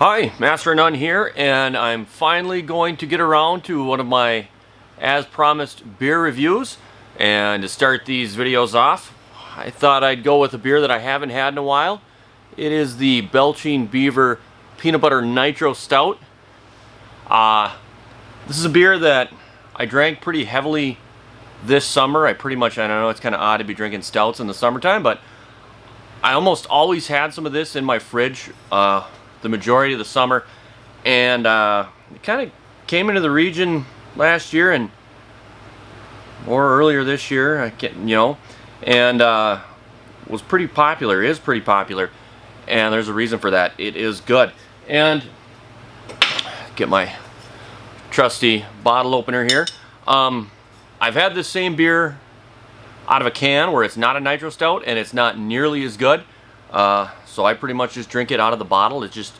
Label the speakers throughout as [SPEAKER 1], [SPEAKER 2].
[SPEAKER 1] Hi, Master None here, and I'm finally going to get around to one of my as promised beer reviews. And to start these videos off, I thought I'd go with a beer that I haven't had in a while. It is the Belching Beaver Peanut Butter Nitro Stout. This is a beer that I drank pretty heavily this summer. I know it's kind of odd to be drinking stouts in the summertime, but I almost always had some of this in my fridge the majority of the summer, and it kind of came into the region last year or earlier this year, and was pretty popular, is pretty popular, and there's a reason for that. It is good. And get my trusty bottle opener here. I've had this same beer out of a can where it's not a nitro stout and it's not nearly as good. So I pretty much just drink it out of the bottle. It's just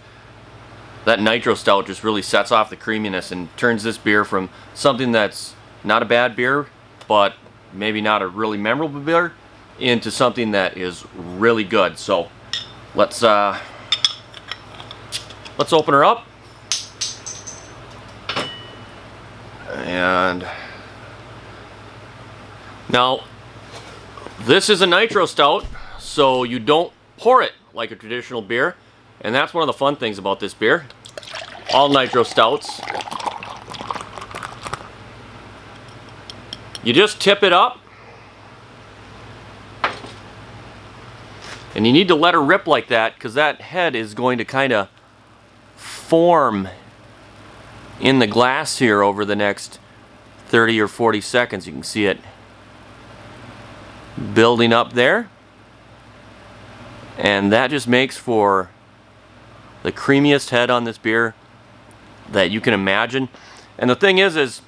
[SPEAKER 1] that nitro stout just really sets off the creaminess and turns this beer from something that's not a bad beer, but maybe not a really memorable beer, into something that is really good. So let's open her up. And now this is a nitro stout, so you don't pour it like a traditional beer, and that's one of the fun things about this beer. All nitro stouts, you just tip it up, and you need to let her rip like that because that head is going to kind of form in the glass here over the next 30 or 40 seconds. You can see it building up there, and that just makes for the creamiest head on this beer that you can imagine. And the thing is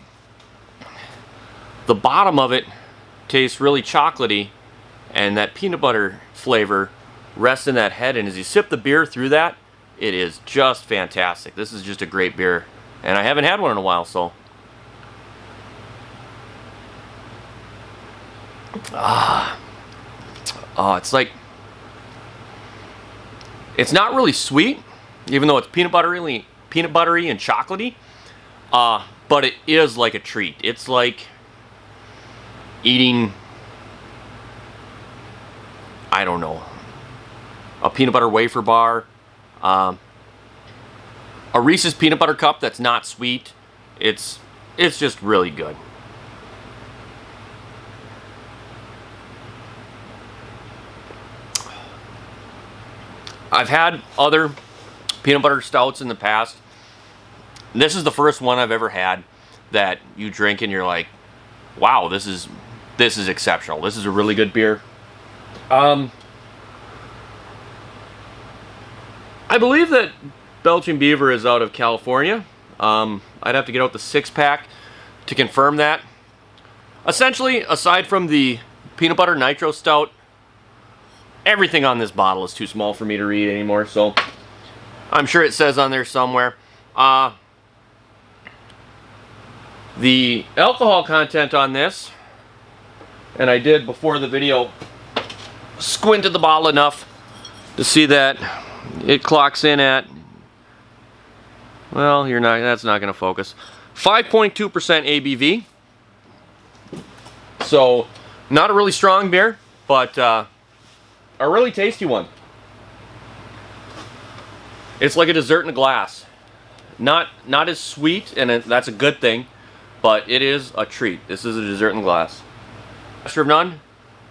[SPEAKER 1] the bottom of it tastes really chocolatey, and that peanut butter flavor rests in that head, and as you sip the beer through that, it is just fantastic. This is just a great beer, and I haven't had one in a while, so it's like, it's not really sweet, even though it's peanut buttery and chocolatey, but it is like a treat. It's like eating, I don't know, a peanut butter wafer bar, a Reese's peanut butter cup that's not sweet. It's just really good. I've had other peanut butter stouts in the past. This is the first one I've ever had that you drink and you're like, wow, this is exceptional. This is a really good beer. I believe that Belching Beaver is out of California. I'd have to get out the 6-pack to confirm that. Essentially, aside from the peanut butter nitro stout, everything on this bottle is too small for me to read anymore, so I'm sure it says on there somewhere. The alcohol content on this, and I did before the video squint at the bottle enough to see that it clocks in at, well, that's not going to focus, 5.2% ABV. So not a really strong beer, but a really tasty one. It's like a dessert in a glass. Not as sweet, and that's a good thing, but it is a treat. This is a dessert in a glass. Master of None,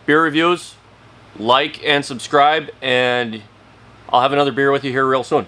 [SPEAKER 1] beer reviews, like and subscribe, and I'll have another beer with you here real soon.